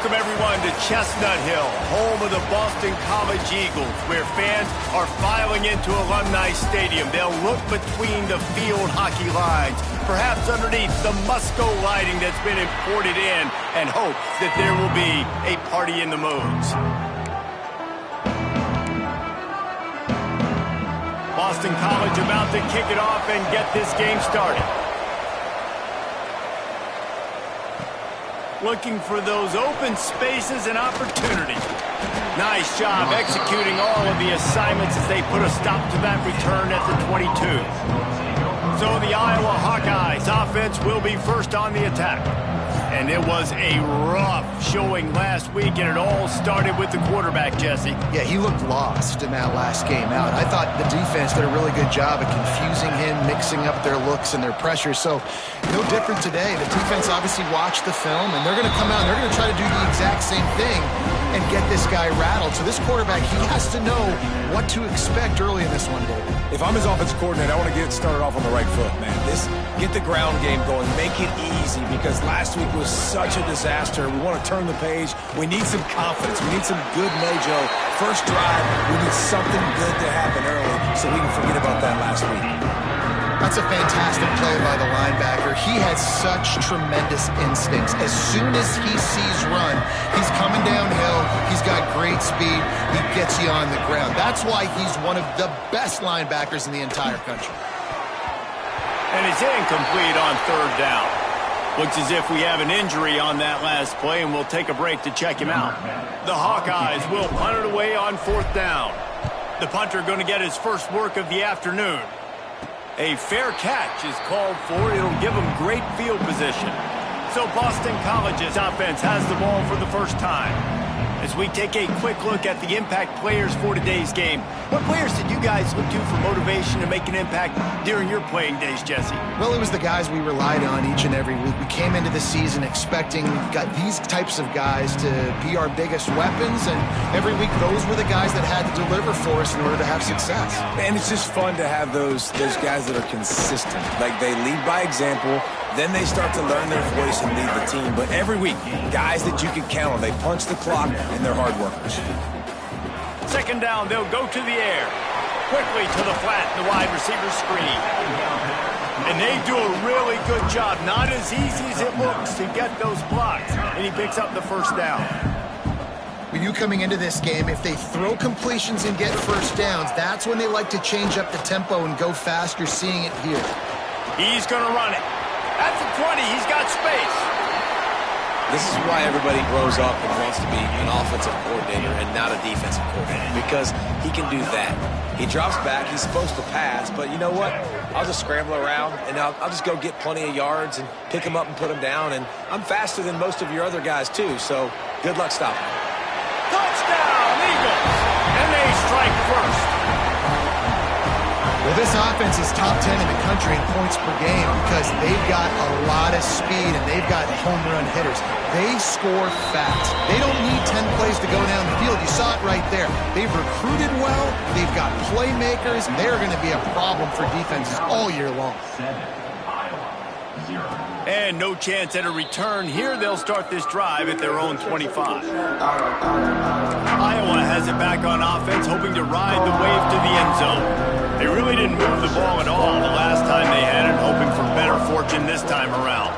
Welcome, everyone, to Chestnut Hill, home of the Boston College Eagles, where fans are filing into Alumni Stadium. They'll look between the field hockey lines, perhaps underneath the Musco lighting that's been imported in, and hope that there will be a party in the moons. Boston College about to kick it off and get this game started. Looking for those open spaces and opportunities. Nice job executing all of the assignments as they put a stop to that return at the 22. So the Iowa Hawkeyes offense will be first on the attack. And it was a rough showing last week, and it all started with the quarterback, Jesse. Yeah, he looked lost in that last game out. I thought the defense did a really good job of confusing him, mixing up their looks and their pressure. So, no different today. The defense obviously watched the film, and they're going to come out and they're going to try to do the exact same thing and get this guy rattled. So this quarterback, he has to know what to expect early in this one, David. If I'm his offensive coordinator, I want to get started off on the right foot, man. Get the ground game going. Make it easy, because last week was such a disaster. We want to turn the page. We need some confidence. We need some good mojo. First drive, we need something good to happen early so we can forget about that last week. That's a fantastic play by the linebacker. He has such tremendous instincts. As soon as he sees run, he's coming downhill. He's got great speed. He gets you on the ground. That's why he's one of the best linebackers in the entire country. And it's incomplete on third down. Looks as if we have an injury on that last play, and we'll take a break to check him out. The Hawkeyes will punt it away on fourth down. The punter going to get his first work of the afternoon. A fair catch is called for. It'll give them great field position. So Boston College's offense has the ball for the first time. As we take a quick look at the impact players for today's game, what players did you guys look to for motivation to make an impact during your playing days, Jesse? Well, it was the guys we relied on each and every week. We came into the season expecting these types of guys to be our biggest weapons, and every week those were the guys that had to deliver for us in order to have success. And it's just fun to have those guys that are consistent. Like, they lead by example, then they start to learn their voice and lead the team. But every week, guys that you can count on, they punch the clock, and they're hard workers. Second down, they'll go to the air. Quickly to the flat, the wide receiver screen. And they do a really good job. Not as easy as it looks to get those blocks. And he picks up the first down. We knew coming into this game, if they throw completions and get first downs, that's when they like to change up the tempo and go fast. You're seeing it here. He's going to run it. At the 20, he's got space. This is why everybody grows up and wants to be an offensive coordinator and not a defensive coordinator, because he can do that. He drops back, he's supposed to pass, but you know what? I'll just scramble around, and I'll just go get plenty of yards and pick him up and put him down, and I'm faster than most of your other guys too, so good luck stopping him. Touchdown, Eagles! And they strike first. Well, this offense is top 10 in the country in points per game because they've got a lot of speed and they've got home run hitters. They score fast. They don't need 10 plays to go down the field. You saw it right there. They've recruited well. They've got playmakers. They're going to be a problem for defenses all year long. And no chance at a return here. They'll start this drive at their own 25. Iowa has it back on offense, hoping to ride the wave to the end zone. They really didn't move the ball at all the last time they had it, hoping for better fortune this time around.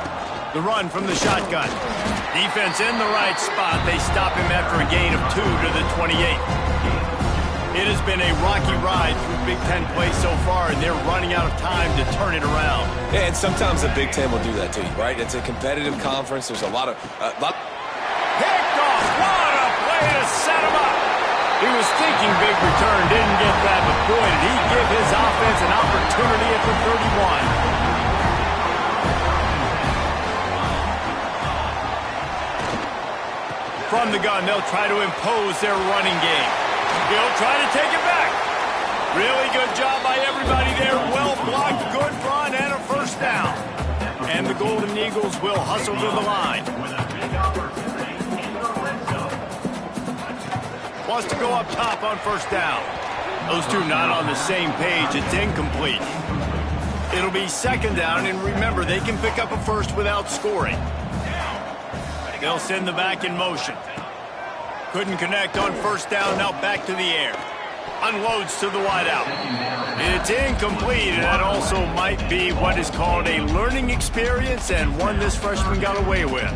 The run from the shotgun. Defense in the right spot. They stop him after a gain of 2 to the 28. It has been a rocky ride through Big Ten play so far, and they're running out of time to turn it around. Yeah, and sometimes the Big Ten will do that to you, right? It's a competitive conference. There's a lot of... Picked off. What a play to set him up. He was thinking big return, didn't get that, but boy, did he give his offense an opportunity at the 31. From the gun, they'll try to impose their running game. He'll try to take it back. Really good job by everybody there. Well blocked, good run, and a first down. And the Golden Eagles will hustle to the line. Wants to go up top on first down. Those two not on the same page. It's incomplete. It'll be second down, and remember, they can pick up a first without scoring. They'll send the back in motion. Couldn't connect on first down, now back to the air. Unloads to the wideout. It's incomplete, and that also might be what is called a learning experience and one this freshman got away with.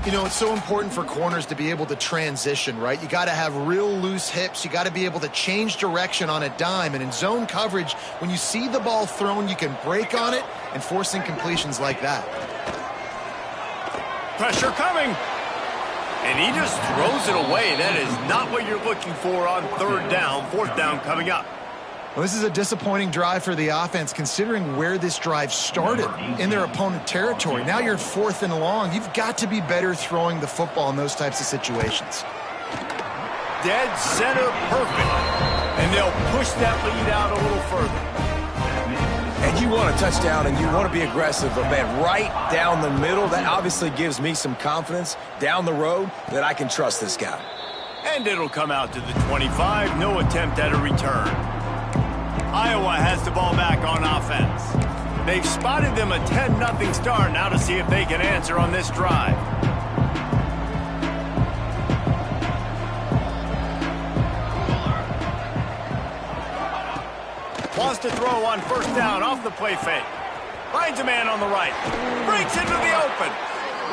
You know, it's so important for corners to be able to transition, right? You got to have real loose hips. You got to be able to change direction on a dime. And in zone coverage, when you see the ball thrown, you can break on it and force incompletions like that. Pressure coming. And he just throws it away. That is not what you're looking for on third down. Fourth down coming up. Well, this is a disappointing drive for the offense, considering where this drive started, in their opponent territory. Now you're 4th and long. You've got to be better throwing the football in those types of situations. Dead center perfect. And they'll push that lead out a little further. And you want a touchdown and you want to be aggressive, but man, right down the middle, that obviously gives me some confidence down the road that I can trust this guy. And it'll come out to the 25. No attempt at a return. Iowa has the ball back on offense. They've spotted them a 10-0 start. Now to see if they can answer on this drive. Wants to throw on first down off the play fake. Finds a man on the right. Breaks into the open.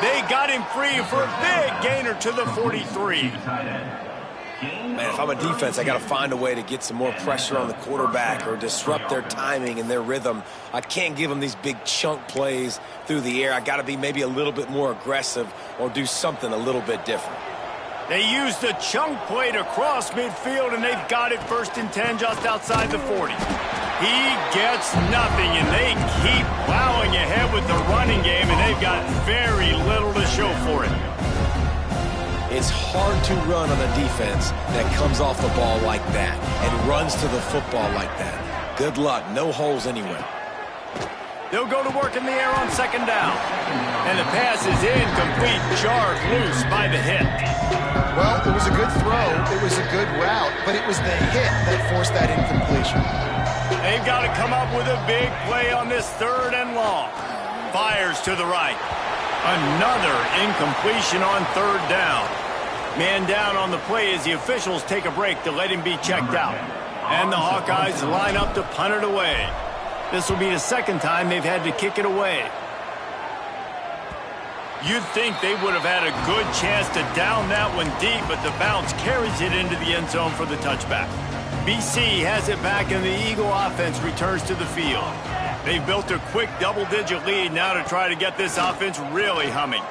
They got him free for a big gainer to the 43. Man, if I'm a defense, I got to find a way to get some more pressure on the quarterback or disrupt their timing and their rhythm. I can't give them these big chunk plays through the air. I got to be maybe a little bit more aggressive or do something a little bit different. They used the chunk play to cross midfield, and they've got it 1st and 10 just outside the 40. He gets nothing, and they keep plowing ahead with the running game, and they've got very little to show for it. It's hard to run on a defense that comes off the ball like that and runs to the football like that. Good luck. No holes anywhere. They'll go to work in the air on 2nd down. And the pass is incomplete, jarred loose by the hit. Well, it was a good throw. It was a good route, but it was the hit that forced that incompletion. They've got to come up with a big play on this 3rd and long. Fires to the right. Another incompletion on 3rd down. Man down on the play as the officials take a break to let him be checked out. And the Hawkeyes line up to punt it away. This will be the 2nd time they've had to kick it away. You'd think they would have had a good chance to down that one deep, but the bounce carries it into the end zone for the touchback. BC has it back, and the Eagle offense returns to the field. They've built a quick double-digit lead now to try to get this offense really humming.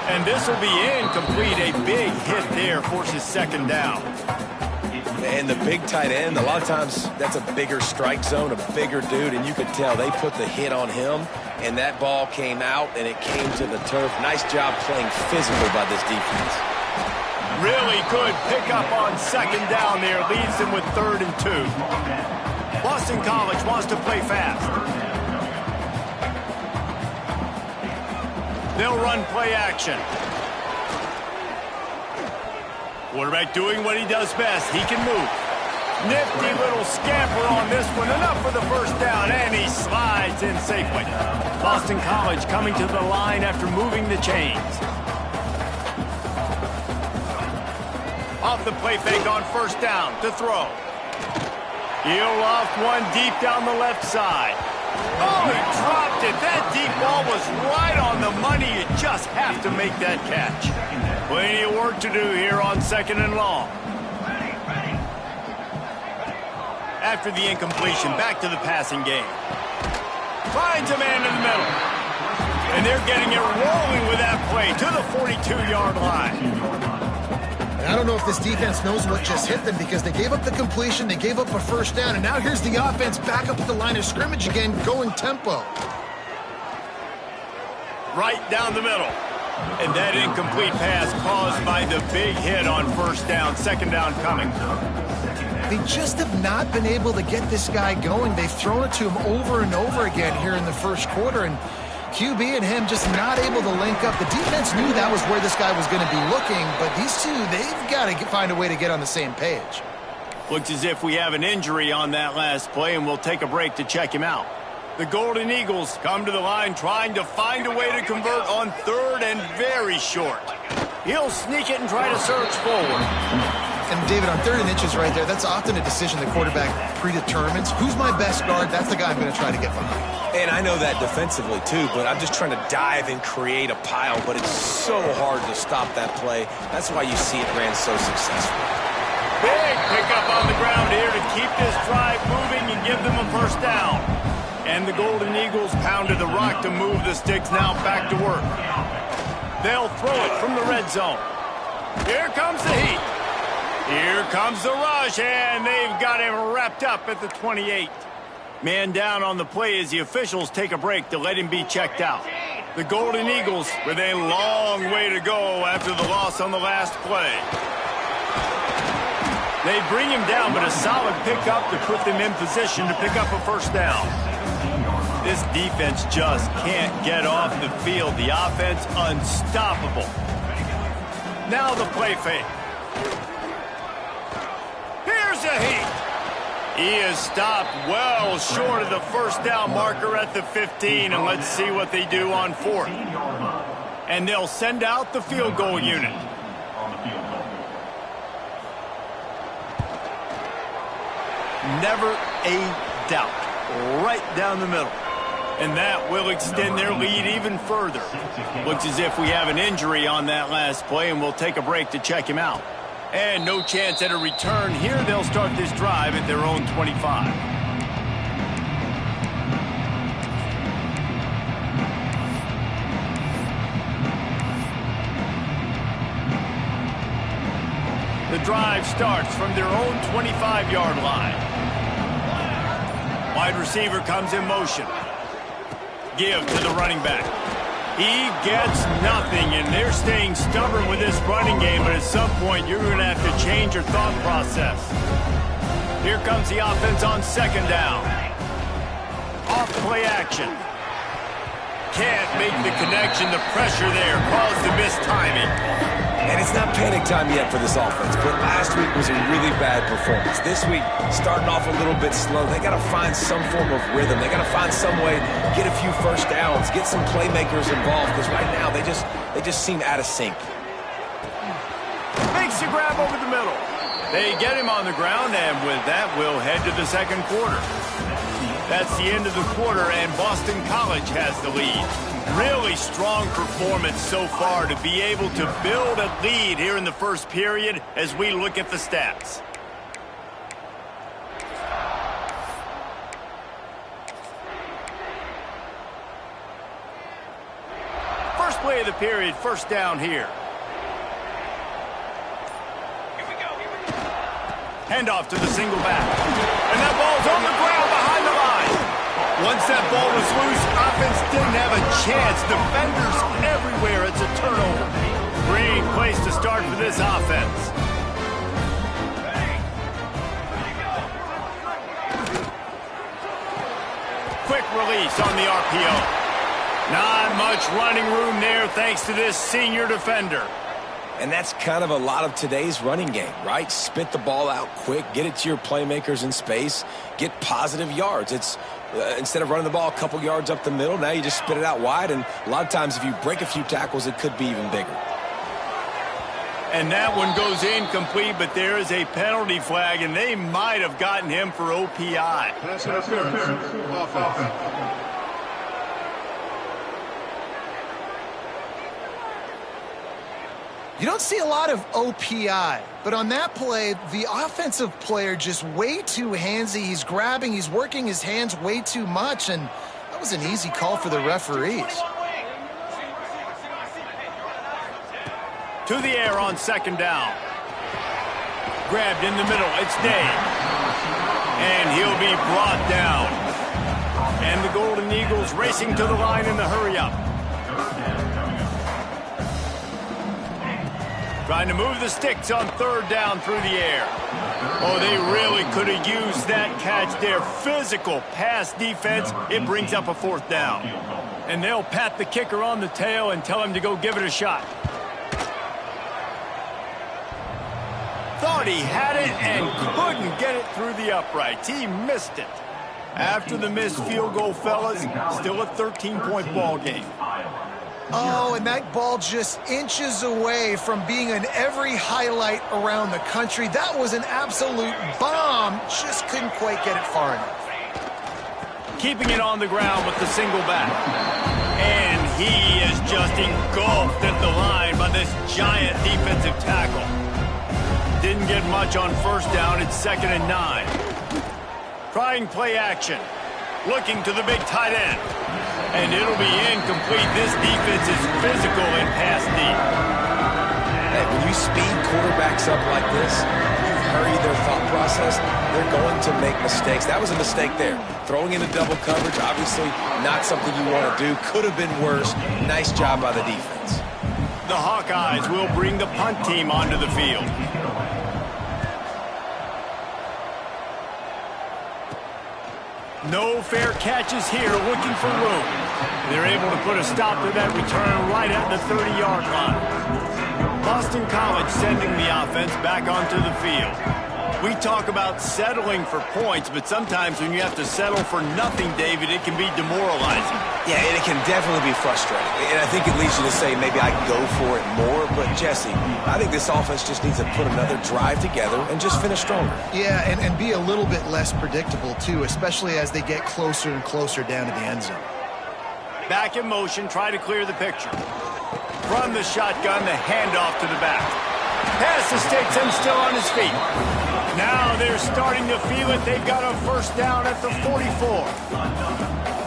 And this will be incomplete. A big hit there forces 2nd down. And the big tight end, a lot of times that's a bigger strike zone, a bigger dude, and you could tell they put the hit on him, and that ball came out, and it came to the turf. Nice job playing physical by this defense. Really good pickup on 2nd down there. Leads them with 3rd and 2. Boston College wants to play fast. They'll run play action. Quarterback doing what he does best. He can move. Nifty little scamper on this one. Enough for the 1st down, and he slides in safely. Boston College coming to the line after moving the chains. Off the play fake on 1st down to throw. He'll loft one deep down the left side. Oh, he dropped it. That deep ball was right on the money. You just have to make that catch. Plenty of work to do here on 2nd and long. After the incompletion, back to the passing game. Finds a man in the middle. And they're getting it rolling with that play to the 42-yard line. I don't know if this defense knows what just hit them because they gave up the completion, they gave up a 1st down, and now here's the offense back up at the line of scrimmage again, going tempo. Right down the middle. And that incomplete pass caused by the big hit on 1st down, 2nd down coming. They just have not been able to get this guy going. They've thrown it to him over and over again here in the 1st quarter, and QB and him just not able to link up. The defense knew that was where this guy was going to be looking, but these two, they've got to find a way to get on the same page. Looks as if we have an injury on that last play, and we'll take a break to check him out. The Golden Eagles come to the line trying to find a way to convert on third and very short. He'll sneak it and try to surge forward. And David, on 3rd and inches right there, that's often a decision the quarterback predetermines. Who's my best guard? That's the guy I'm going to try to get behind. And I know that defensively too, but I'm just trying to dive and create a pile, but it's so hard to stop that play. That's why you see it ran so successful. Big pickup on the ground here to keep this drive moving and give them a first down. And the Golden Eagles pounded the rock to move the sticks now back to work. They'll throw it from the red zone. Here comes the heat. Here comes the rush, and they've got him wrapped up at the 28. Man down on the play as the officials take a break to let him be checked out. The Golden Eagles with a long way to go after the loss on the last play. They bring him down, but a solid pickup to put them in position to pick up a first down. This defense just can't get off the field. The offense unstoppable. Now the play fake. Here's a heat. He is stopped well short of the first down marker at the 15, and let's see what they do on 4th. And they'll send out the field goal unit. Never a doubt. Right down the middle. And that will extend their lead even further. Looks as if we have an injury on that last play, and we'll take a break to check him out. And no chance at a return here. They'll start this drive at their own 25. The drive starts from their own 25-yard line. Wide receiver comes in motion. Give to the running back. He gets nothing, and they're staying stubborn with this running game, but at some point you're going to have to change your thought process. Here comes the offense on 2nd down. Off play action. Can't make the connection. The pressure there caused the missed timing. And it's not panic time yet for this offense, but last week was a really bad performance. This week, starting off a little bit slow. They got to find some form of rhythm. They got to find some way, get a few first downs, get some playmakers involved, because right now they just seem out of sync. Makes a grab over the middle. They get him on the ground, and with that, we'll head to the 2nd quarter. That's the end of the quarter, and Boston College has the lead. Really strong performance so far to be able to build a lead here in the first period as we look at the stats. First play of the period, first down here. Handoff to the single back. And that ball's on the ground behind the line. Once that ball was loose, offense didn't have a chance. Defenders everywhere. It's a turnover. Great place to start for this offense. Quick release on the RPO. Not much running room there thanks to this senior defender. And that's kind of a lot of today's running game, right? Spit the ball out quick, get it to your playmakers in space, get positive yards. It's instead of running the ball a couple yards up the middle, now you just spit it out wide, and a lot of times if you break a few tackles, it could be even bigger. And that one goes incomplete, but there is a penalty flag, and they might have gotten him for OPI. Pass interference, offense. You don't see a lot of OPI, but on that play, the offensive player just way too handsy. He's grabbing, he's working his hands way too much, and that was an easy call for the referees. To the air on 2nd down. Grabbed in the middle, it's Dave. And he'll be brought down. And the Golden Eagles racing to the line in the hurry-up. Trying to move the sticks on 3rd down through the air. Oh, they really could have used that catch there. Physical pass defense. It brings up a 4th down. And they'll pat the kicker on the tail and tell him to go give it a shot. Thought he had it and couldn't get it through the uprights. He missed it. After the missed field goal, fellas, still a 13-point ball game. Oh, and that ball just inches away from being in every highlight around the country. That was an absolute bomb. Just couldn't quite get it far enough. Keeping it on the ground with the single back. And he is just engulfed at the line by this giant defensive tackle. Didn't get much on first down. It's 2nd and 9. Trying play action. Looking to the big tight end. And it'll be incomplete. This defense is physical and pass deep. Hey, when you speed quarterbacks up like this, you hurry their thought process, they're going to make mistakes. That was a mistake there. Throwing into double coverage, obviously not something you want to do. Could have been worse. Nice job by the defense. The Hawkeyes will bring the punt team onto the field. No fair catches here, looking for room. They're able to put a stop to that return right at the 30-yard line. Boston College sending the offense back onto the field. We talk about settling for points, but sometimes when you have to settle for nothing, David, it can be demoralizing. Yeah, and it can definitely be frustrating. And I think it leads you to say maybe I can go for it more. But, Jesse, I think this offense just needs to put another drive together and just finish stronger. Yeah, and be a little bit less predictable, too, especially as they get closer and closer down to the end zone. Back in motion, try to clear the picture. From the shotgun, the handoff to the back. Pass escapes him, still on his feet. Now they're starting to feel it. They've got a first down at the 44.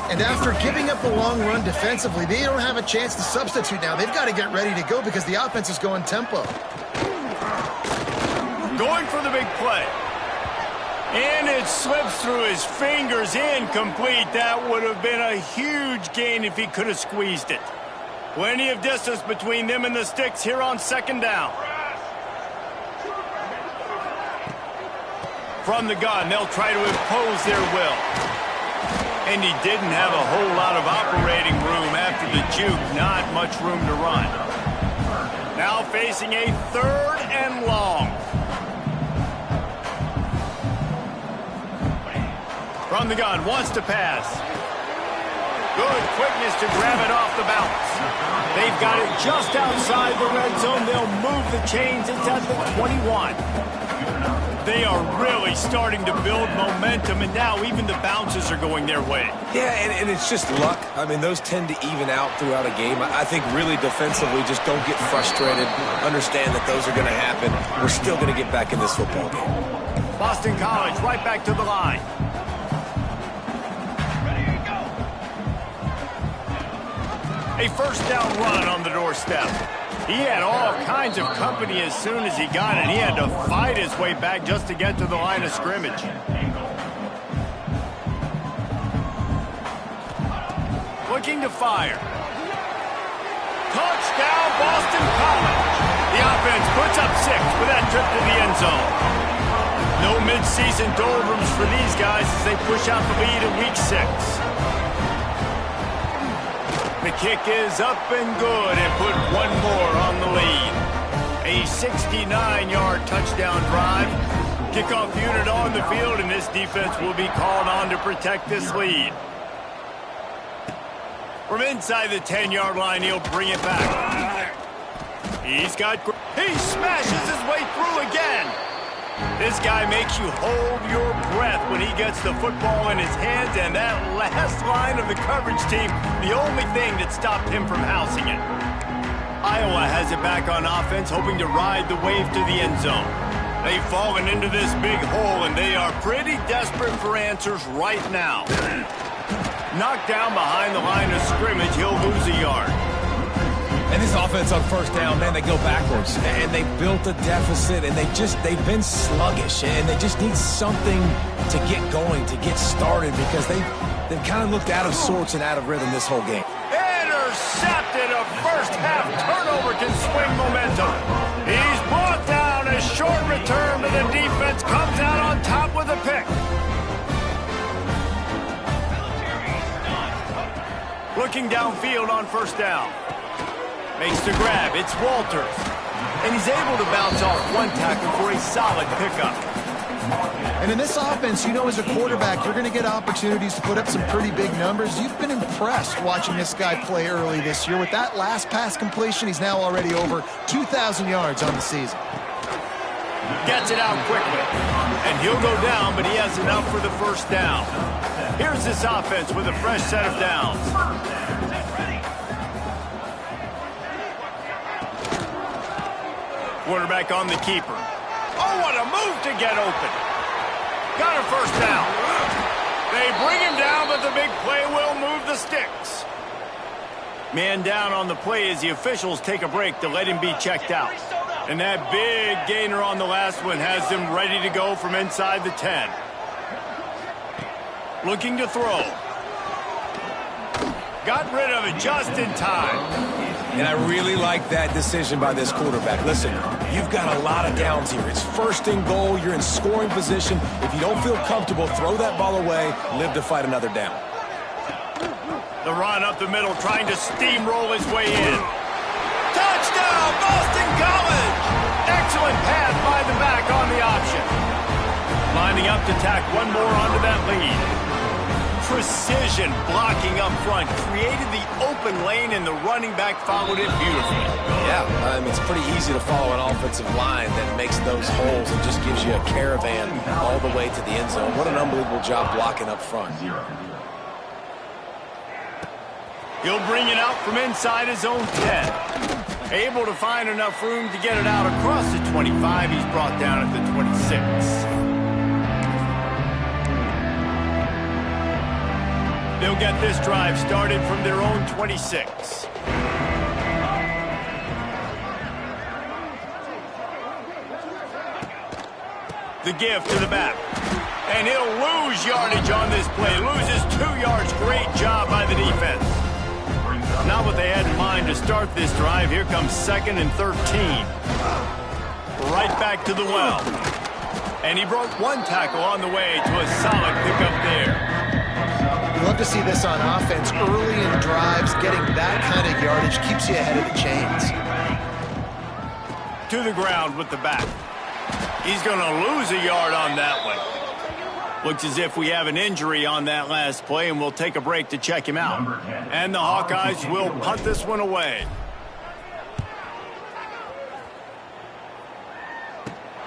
And after giving up the long run defensively, they don't have a chance to substitute now. They've got to get ready to go because the offense is going tempo. Going for the big play. And it slips through his fingers, incomplete. That would have been a huge gain if he could have squeezed it. Plenty of distance between them and the sticks here on 2nd down. From the gun, they'll try to impose their will. And he didn't have a whole lot of operating room after the juke. Not much room to run. Now facing a 3rd and long. From the gun, wants to pass. Good quickness to grab it off the bounce. They've got it just outside the red zone. They'll move the chains. It's at the 21. They are really starting to build momentum, and now even the bounces are going their way. Yeah, and it's just luck. I mean, those tend to even out throughout a game. I think really defensively, just don't get frustrated. Understand that those are going to happen. We're still going to get back in this football game. Boston College right back to the line. A first down run on the doorstep. He had all kinds of company as soon as he got it. He had to fight his way back just to get to the line of scrimmage. Looking to fire. Touchdown, Boston College. The offense puts up 6 with that trip to the end zone. No midseason doldrums for these guys as they push out the lead in week 6. The kick is up and good and put one more on the lead. A 69-yard touchdown drive. Kickoff unit on the field, and this defense will be called on to protect this lead. From inside the 10-yard line, he'll bring it back. He smashes his way through again. This guy makes you hold your breath when he gets the football in his hands, and that last line of the coverage team, the only thing that stopped him from housing it. Iowa has it back on offense, hoping to ride the wave to the end zone. They've fallen into this big hole, and they are pretty desperate for answers right now. Knocked down behind the line of scrimmage, he'll lose a yard. And this offense on first down, man, they go backwards. And they built a deficit, and they've been sluggish. And they just need something to get going, to get started, because they've kind of looked out of sorts and out of rhythm this whole game. Intercepted. A first-half turnover can swing momentum. He's brought down. A short return, but the defense comes out on top with a pick. Looking downfield on first down. Makes the grab. It's Walters. And he's able to bounce off one tackle for a solid pickup. And in this offense, you know, as a quarterback, you're going to get opportunities to put up some pretty big numbers. You've been impressed watching this guy play early this year. With that last pass completion, he's now already over 2,000 yards on the season. Gets it out quickly. And he'll go down, but he has enough for the first down. Here's this offense with a fresh set of downs. Quarterback on the keeper. Oh, what a move to get open. Got a first down. They bring him down, but the big play will move the sticks. Man down on the play as the officials take a break to let him be checked out. And that big gainer on the last one has them ready to go from inside the 10. Looking to throw. Got rid of it just in time. And I really like that decision by this quarterback. Listen, you've got a lot of downs here. It's first and goal. You're in scoring position. If you don't feel comfortable, throw that ball away. Live to fight another down. The run up the middle, trying to steamroll his way in. Touchdown, Boston College! Excellent pass by the back on the option. Lining up to tack one more onto that lead. Precision blocking up front created the open lane, and the running back followed it beautifully. Yeah, it's pretty easy to follow an offensive line that makes those holes and just gives you a caravan all the way to the end zone. What an unbelievable job blocking up front. He'll bring it out from inside his own 10. Able to find enough room to get it out across the 25. He's brought down at the 26. They'll get this drive started from their own 26. The give to the back. And he'll lose yardage on this play. Loses 2 yards. Great job by the defense. Not what they had in mind to start this drive. Here comes 2nd and 13. Right back to the well. And he broke one tackle on the way to a solid pickup there. You love to see this on offense. Early in drives, getting that kind of yardage keeps you ahead of the chains. To the ground with the back. He's going to lose a yard on that one. Looks as if we have an injury on that last play, and we'll take a break to check him out. And the Hawkeyes will punt this one away.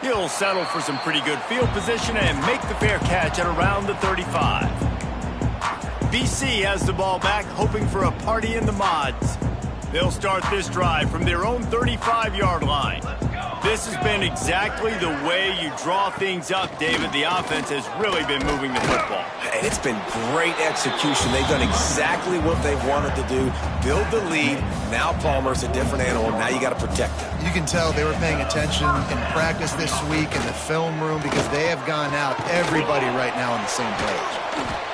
He'll settle for some pretty good field position and make the fair catch at around the 35. BC has the ball back, hoping for a party in the mods. They'll start this drive from their own 35-yard line. This has been exactly the way you draw things up, David. The offense has really been moving the football. And it's been great execution. They've done exactly what they've wanted to do. Build the lead. Now Palmer's a different animal. Now you got to protect him. You can tell they were paying attention in practice this week in the film room because they have gone out, everybody right now on the same page.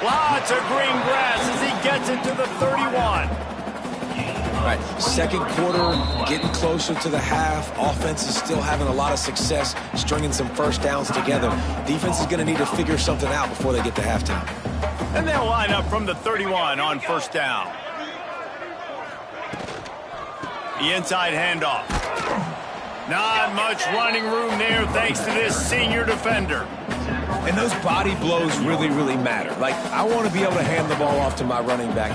Lots of green grass as he gets it to the 31. All right, second quarter, getting closer to the half. Offense is still having a lot of success stringing some first downs together. Defense is going to need to figure something out before they get to halftime. And they'll line up from the 31 on first down. The inside handoff. Not much running room there thanks to this senior defender. And those body blows really, really matter. Like, I want to be able to hand the ball off to my running back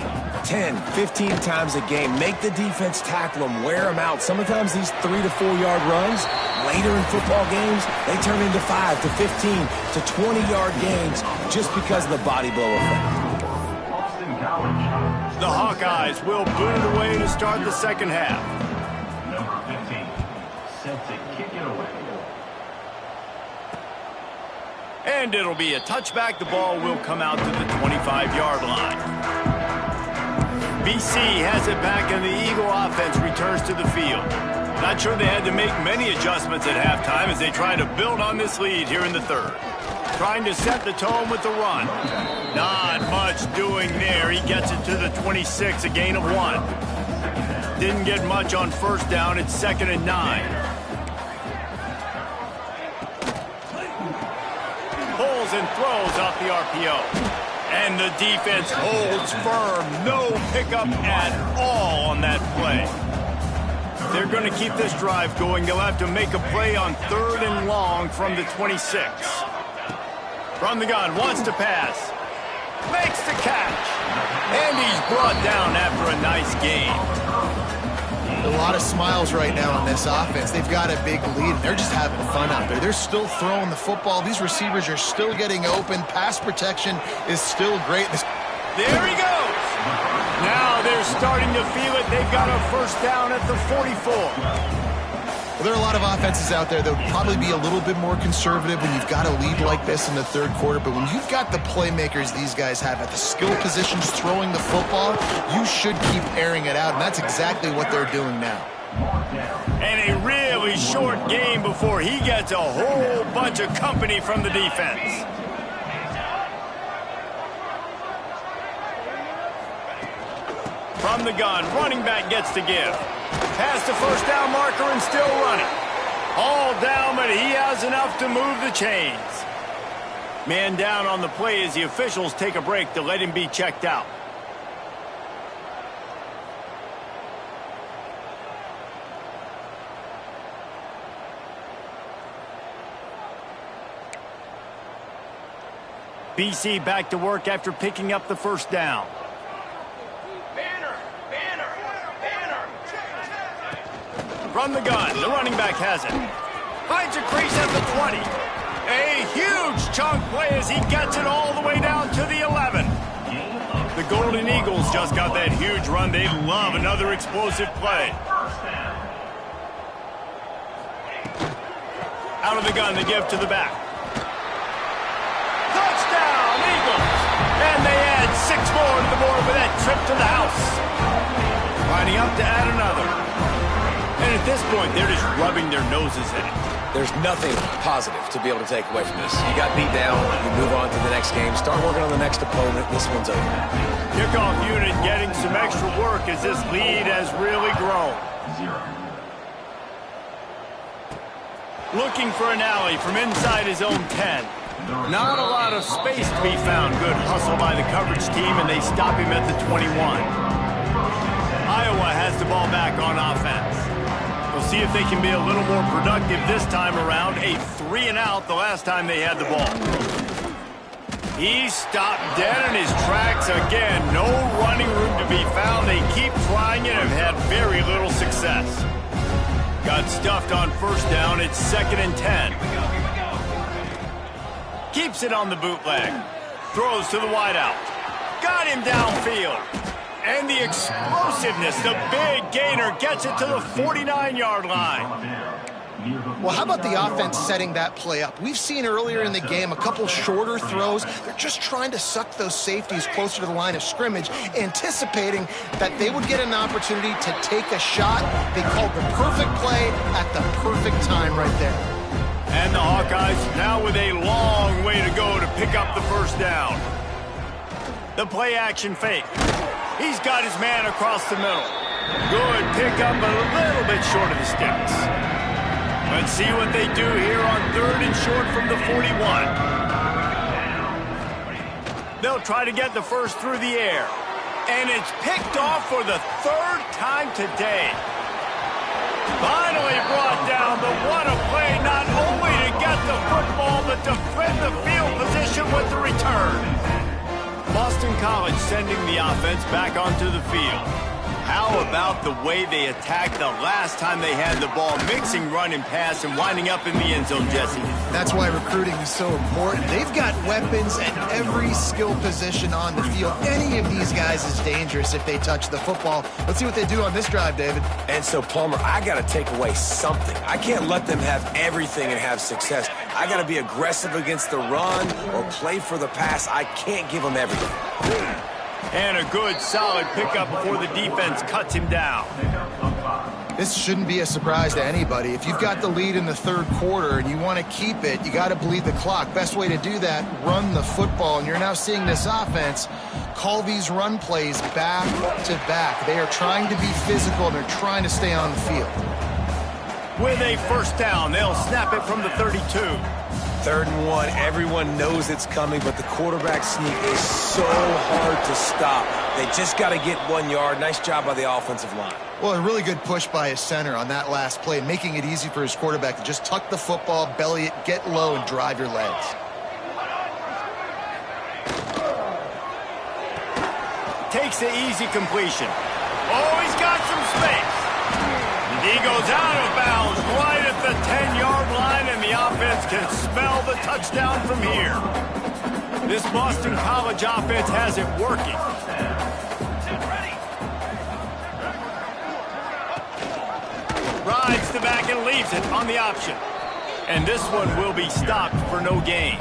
10, 15 times a game. Make the defense tackle them, wear them out. Sometimes these 3 to 4 yard runs, later in football games, they turn into 5 to 15 to 20-yard gains just because of the body blow effect. The Hawkeyes will boot it away to start the second half. Number 15, set to kick it away. And it'll be a touchback. The ball will come out to the 25-yard line. BC has it back, and the Eagle offense returns to the field. Not sure they had to make many adjustments at halftime as they try to build on this lead here in the third. Trying to set the tone with the run. Not much doing there. He gets it to the 26, a gain of 1. Didn't get much on first down. It's 2nd and 9. Pulls and throws off the RPO. And the defense holds firm. No pickup at all on that play. They're going to keep this drive going. They'll have to make a play on 3rd and long from the 26. From the gun, wants to pass. Makes the catch. And he's brought down after a nice game. A lot of smiles right now on this offense. They've got a big lead. They're just having fun out there. They're still throwing the football. These receivers are still getting open. Pass protection is still great. There he goes. Now they're starting to feel it. They've got a first down at the 44. Well, there are a lot of offenses out there that would probably be a little bit more conservative when you've got a lead like this in the third quarter. But when you've got the playmakers these guys have at the skill positions throwing the football, you should keep airing it out. And that's exactly what they're doing now. And a really short game before he gets a whole bunch of company from the defense. From the gun, running back gets to give. Past the first down marker and still running. All down, but he has enough to move the chains. Man down on the play as the officials take a break to let him be checked out. BC back to work after picking up the first down. From the gun, the running back has it. Finds a crease at the 20. A huge chunk play as he gets it all the way down to the 11. The Golden Eagles just got that huge run. They love another explosive play. Out of the gun, they give to the back. Touchdown, Eagles! And they add 6 more to the board with that trip to the house. Lining up to add another. And at this point, they're just rubbing their noses in it. There's nothing positive to be able to take away from this. You got beat down, you move on to the next game, start working on the next opponent. This one's over. Kickoff unit getting some extra work as this lead has really grown. Looking for an alley from inside his own 10. Not a lot of space to be found. Good hustle by the coverage team, and they stop him at the 21. Iowa has the ball back on offense. We'll see if they can be a little more productive this time around. A 3-and-out the last time they had the ball. He's stopped dead in his tracks again. No running room to be found. They keep trying it and have had very little success. Got stuffed on first down. It's 2nd and 10. Keeps it on the bootleg. Throws to the wideout. Got him downfield. And the explosiveness, the big gainer, gets it to the 49-yard line. Well, how about the offense setting that play up? We've seen earlier in the game a couple shorter throws. They're just trying to suck those safeties closer to the line of scrimmage, anticipating that they would get an opportunity to take a shot. They called the perfect play at the perfect time right there. And the Hawkeyes now with a long way to go to pick up the first down. The play action fake. He's got his man across the middle. Good pickup, but a little bit short of the sticks. Let's see what they do here on 3rd and short from the 41. They'll try to get the first through the air. And it's picked off for the 3rd time today. Finally brought down, but what a play, not only to get the football, but to defend the field position with the return. Boston College sending the offense back onto the field. How about the way they attacked the last time they had the ball, mixing run and pass and winding up in the end zone, Jesse? That's why recruiting is so important. They've got weapons at every skill position on the field. Any of these guys is dangerous if they touch the football. Let's see what they do on this drive, David. And so, Palmer, I got to take away something. I can't let them have everything and have success. I got to be aggressive against the run or play for the pass. I can't give them everything. And a good, solid pickup before the defense cuts him down. This shouldn't be a surprise to anybody. If you've got the lead in the 3rd quarter and you want to keep it, you got to bleed the clock. Best way to do that, run the football. And you're now seeing this offense call these run plays back to back. They are trying to be physical, and they're trying to stay on the field. With a first down, they'll snap it from the 32. 3rd and 1, everyone knows it's coming, but the quarterback sneak is so hard to stop. They just got to get 1 yard. Nice job by the offensive line. Well, a really good push by his center on that last play, making it easy for his quarterback to just tuck the football, belly it, get low, and drive your legs. Takes the easy completion. Oh, he's got some space. He goes out of bounds right at the 10-yard line, and the offense can smell the touchdown from here. This Boston College offense has it working. Rides the back and leaves it on the option. And this one will be stopped for no gain.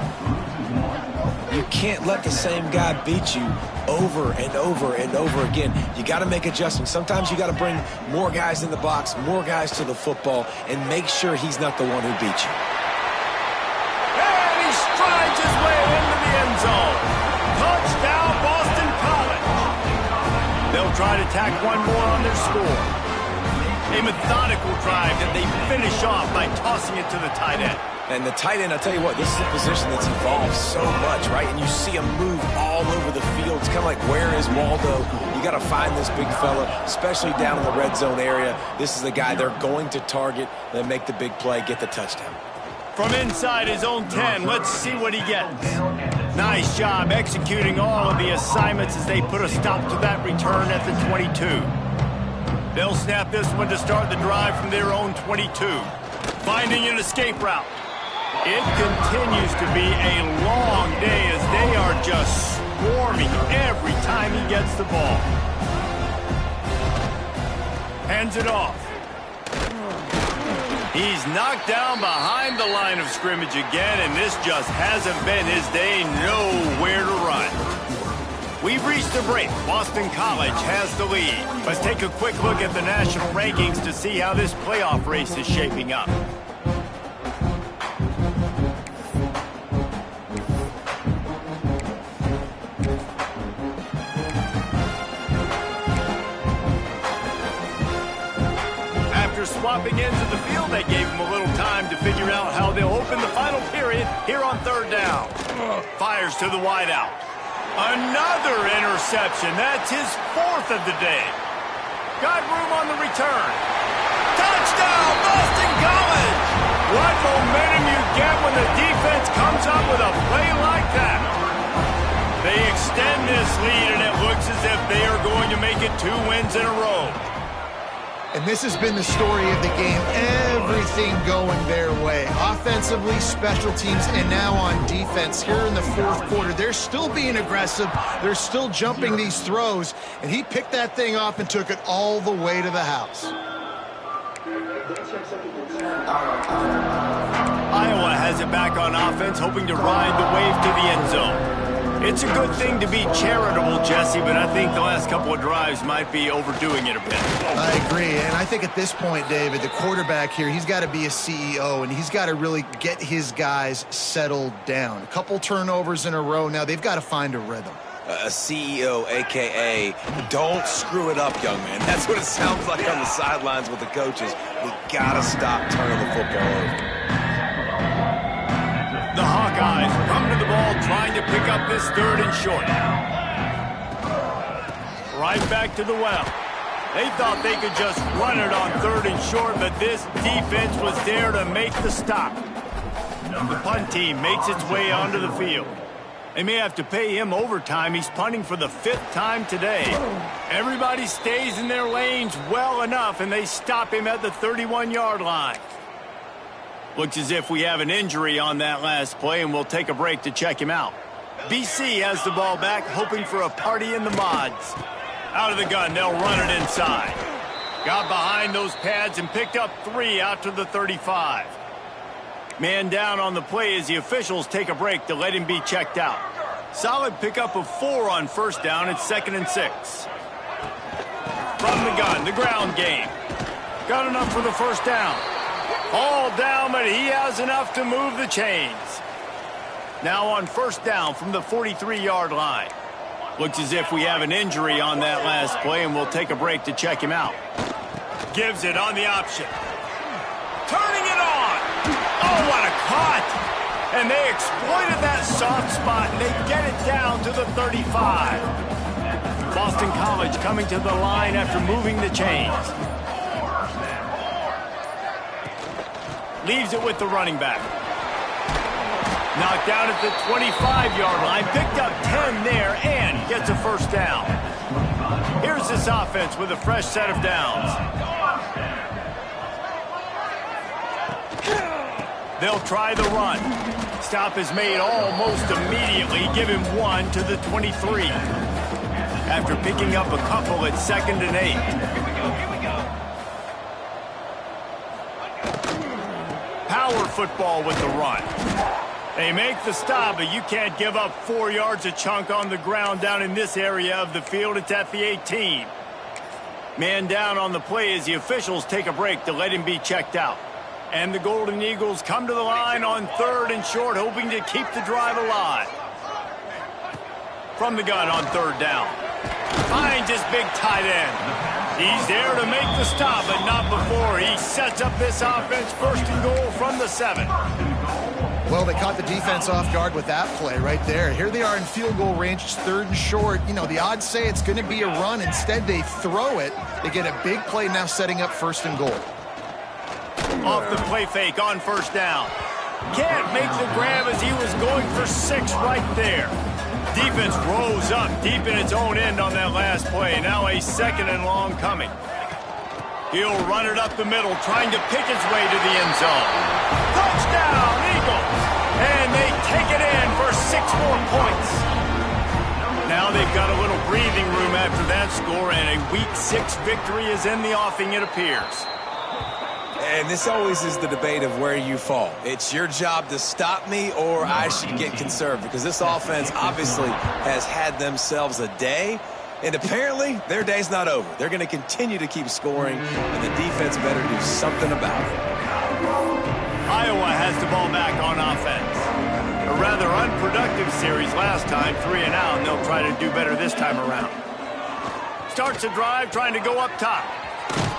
You can't let the same guy beat you over and over and over again. You got to make adjustments. Sometimes you got to bring more guys in the box, more guys to the football, and make sure he's not the one who beat you. And he strides his way into the end zone. Touchdown, Boston College. They'll try to tack one more on their score. A methodical drive that they finish off by tossing it to the tight end. And the tight end, I'll tell you what, this is a position that's evolved so much, right? And you see him move all over the field. It's kind of like, where is Waldo? You got to find this big fella, especially down in the red zone area. This is the guy they're going to target, then make the big play, get the touchdown. From inside his own 10, let's see what he gets. Nice job executing all of the assignments as they put a stop to that return at the 22. They'll snap this one to start the drive from their own 22. Finding an escape route. It continues to be a long day as they are just swarming every time he gets the ball. Hands it off. He's knocked down behind the line of scrimmage again, and this just hasn't been his day. Nowhere to run. We've reached a break. Boston College has the lead. Let's take a quick look at the national rankings to see how this playoff race is shaping up. Swapping ends of the field, they gave him a little time to figure out how they'll open the final period here on third down. Fires to the wideout. Another interception. That's his fourth of the day. Got room on the return. Touchdown, Boston College! What momentum you get when the defense comes up with a play like that. They extend this lead, and it looks as if they are going to make it 2 wins in a row. And this has been the story of the game. Everything going their way. Offensively, special teams, and now on defense here in the fourth quarter. They're still being aggressive. They're still jumping these throws. And he picked that thing off and took it all the way to the house. Iowa has it back on offense, hoping to ride the wave to the end zone. It's a good thing to be charitable, Jesse, but I think the last couple of drives might be overdoing it a bit. I agree, and I think at this point, David, the quarterback here, he's got to be a CEO, and he's got to really get his guys settled down. A couple turnovers in a row now. They've got to find a rhythm. A CEO, a.k.a. don't screw it up, young man. That's what it sounds like on the sidelines with the coaches. We got to stop turning the football over. The Hawkeyes come to the ball trying to pick up this third and short. Right back to the well. They thought they could just run it on third and short, but this defense was there to make the stop. The punt team makes its way onto the field. They may have to pay him overtime. He's punting for the 5th time today. Everybody stays in their lanes well enough, and they stop him at the 31-yard line. Looks as if we have an injury on that last play, and we'll take a break to check him out. BC has the ball back, hoping for a party in the mods. Out of the gun, they'll run it inside. Got behind those pads and picked up 3 out to the 35. Man down on the play as the officials take a break to let him be checked out. Solid pickup of 4 on first down. It's 2nd and 6. From the gun, the ground game. Got enough for the first down. All down, but he has enough to move the chains. Now on first down from the 43-yard line. Looks as if we have an injury on that last play, and we'll take a break to check him out. Gives it on the option. Turning it on. Oh, what a cut. And they exploited that soft spot, and they get it down to the 35. Boston College coming to the line after moving the chains. Leaves it with the running back. Knocked down at the 25-yard line. Picked up 10 gets a first down. Here's this offense with a fresh set of downs. They'll try the run. Stop is made almost immediately. Give him 1 to the 23. After picking up a couple at 2nd and 8. Power football with the run. They make the stop, but you can't give up 4 yards a chunk on the ground down in this area of the field. It's at the 18. Man down on the play as the officials take a break to let him be checked out. And the Golden Eagles come to the line on 3rd and short, hoping to keep the drive alive. From the gun on 3rd down. Finds his big tight end. He's there to make the stop, but not before he sets up this offense 1st and goal from the 7. Well, they caught the defense off guard with that play right there. Here they are in field goal range, 3rd and short. You know, the odds say it's going to be a run. Instead, they throw it. They get a big play now setting up 1st and goal. Off the play fake on 1st down. Can't make the grab as he was going for 6 right there. Defense rose up deep in its own end on that last play. Now a 2nd and long coming. He'll run it up the middle, trying to pick his way to the end zone. Touchdown, Eagles! And they take it in for 6 more points. Now they've got a little breathing room after that score, and a Week 6 victory is in the offing, it appears. And this always is the debate of where you fall. It's your job to stop me, or I should get conserved, because this offense obviously has had themselves a day, and apparently their day's not over. They're going to continue to keep scoring, and the defense better do something about it. Iowa has the ball back on offense. A rather unproductive series last time, 3 and out, and they'll try to do better this time around. Starts a drive trying to go up top.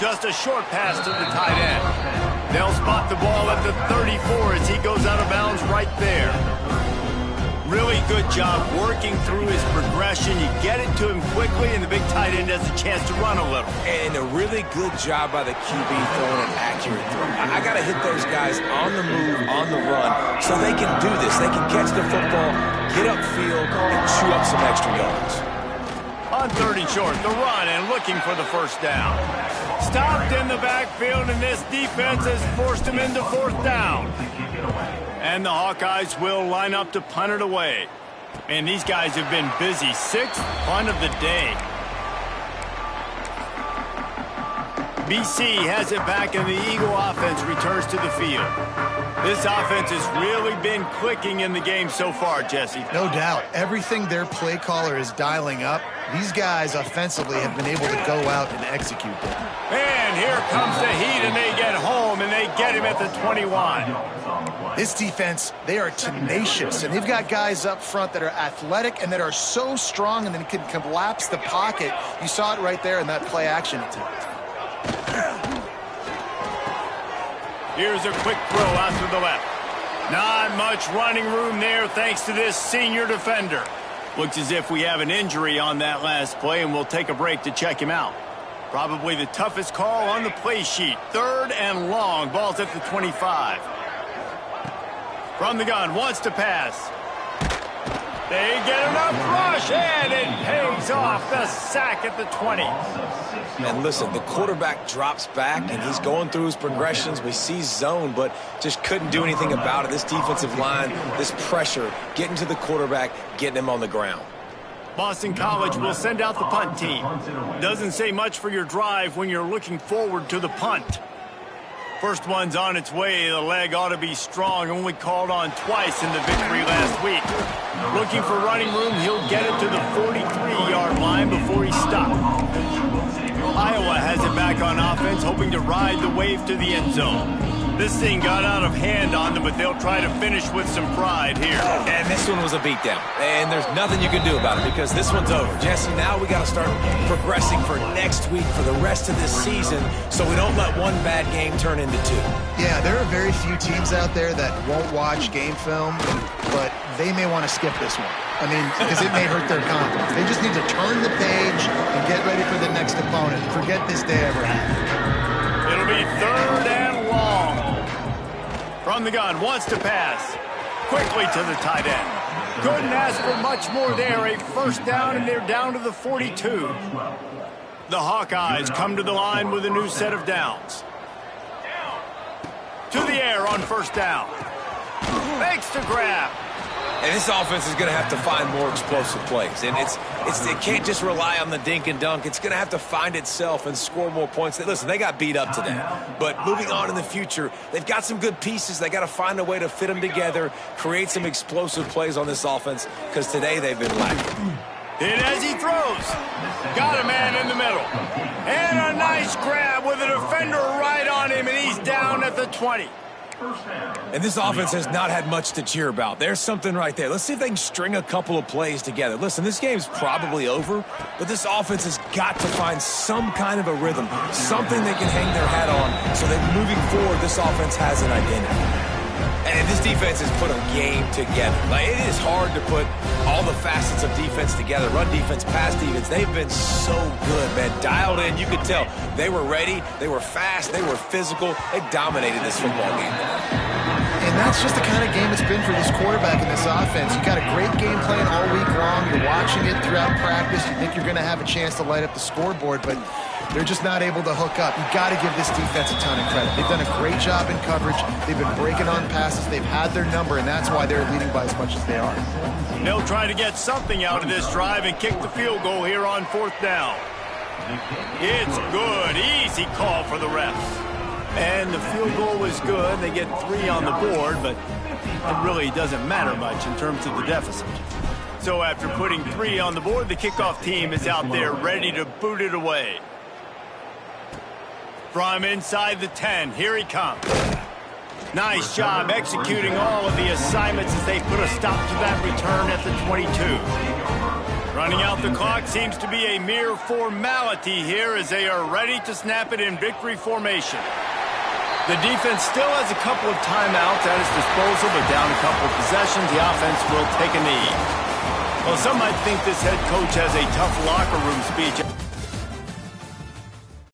Just a short pass to the tight end. They'll spot the ball at the 34 as he goes out of bounds right there. Really good job working through his progression. You get it to him quickly, and the big tight end has a chance to run a little. And a really good job by the QB throwing an accurate throw. I got to hit those guys on the move, on the run, so they can do this. They can catch the football, get upfield, and chew up some extra yards. On 3rd and short, the run and looking for the 1st down. Stopped in the backfield, and this defense has forced him into 4th down. And the Hawkeyes will line up to punt it away. Man, these guys have been busy. 6th punt of the day. BC has it back, and the Eagle offense returns to the field. This offense has really been clicking in the game so far, Jesse. No doubt. Everything their play caller is dialing up, these guys offensively have been able to go out and execute them. And here comes the heat, and they get home, and they get him at the 21. This defense, they are tenacious, and they've got guys up front that are athletic and that are so strong and then can collapse the pocket. You saw it right there in that play action attempt. Here's a quick throw out to the left. Not much running room there thanks to this senior defender. Looks as if we have an injury on that last play, and we'll take a break to check him out. Probably the toughest call on the play sheet. 3rd and long. Ball's at the 25. From the gun, wants to pass. They get enough rush, and it pays off. The sack at the 20. And listen, the quarterback drops back, and he's going through his progressions. We see zone, but just couldn't do anything about it. This defensive line, this pressure, getting to the quarterback, getting him on the ground. Boston College will send out the punt team. Doesn't say much for your drive when you're looking forward to the punt. First one's on its way. The leg ought to be strong. Only called on twice in the victory last week. Looking for running room. He'll get it to the 43-yard line before he stopped. Iowa has it back on offense, hoping to ride the wave to the end zone. This thing got out of hand on them, but they'll try to finish with some pride here. And this one was a beatdown. And there's nothing you can do about it because this one's over. Jesse, now we got to start progressing for next week, for the rest of this season, so we don't let one bad game turn into 2. Yeah, there are very few teams out there that won't watch game film, but they may want to skip this one. I mean, because it may hurt their confidence. They just need to turn the page and get ready for the next opponent. Forget this day ever happened. It'll be 3rd and long. From the gun, wants to pass. Quickly to the tight end. Couldn't ask for much more there. A first down, and they're down to the 42. The Hawkeyes come to the line with a new set of downs. To the air on first down. Makes the grab. And this offense is going to have to find more explosive plays. And it can't just rely on the dink and dunk. It's going to have to find itself and score more points. Listen, they got beat up today. But moving on in the future, they've got some good pieces. They got to find a way to fit them together, create some explosive plays on this offense, because today they've been lacking. And as he throws, got a man in the middle. And a nice grab with a defender right on him, and he's down at the 20. And this offense has not had much to cheer about. There's something right there. Let's see if they can string a couple of plays together. Listen, this game's probably over, but this offense has got to find some kind of a rhythm, something they can hang their hat on, so that moving forward, this offense has an identity. And this defense has put a game together. Like, it is hard to put all the facets of defense together. Run defense, pass defense. They've been so good, man. Dialed in. You could tell they were ready. They were fast. They were physical. They dominated this football game. And that's just the kind of game it's been for this quarterback in this offense. You got a great game plan all week long. You're watching it throughout practice. You think you're going to have a chance to light up the scoreboard, but they're just not able to hook up. You got to give this defense a ton of credit. They've done a great job in coverage. They've been breaking on passes. They've had their number, and that's why they're leading by as much as they are. They'll try to get something out of this drive and kick the field goal here on fourth down. It's good. Easy call for the refs. And the field goal was good. They get 3 on the board, but it really doesn't matter much in terms of the deficit. So after putting 3 on the board, the kickoff team is out there ready to boot it away. From inside the 10, here he comes. Nice job executing all of the assignments as they put a stop to that return at the 22. Running out the clock seems to be a mere formality here as they are ready to snap it in victory formation. The defense still has a couple of timeouts at its disposal, but down a couple of possessions, the offense will take a knee. Well, some might think this head coach has a tough locker room speech.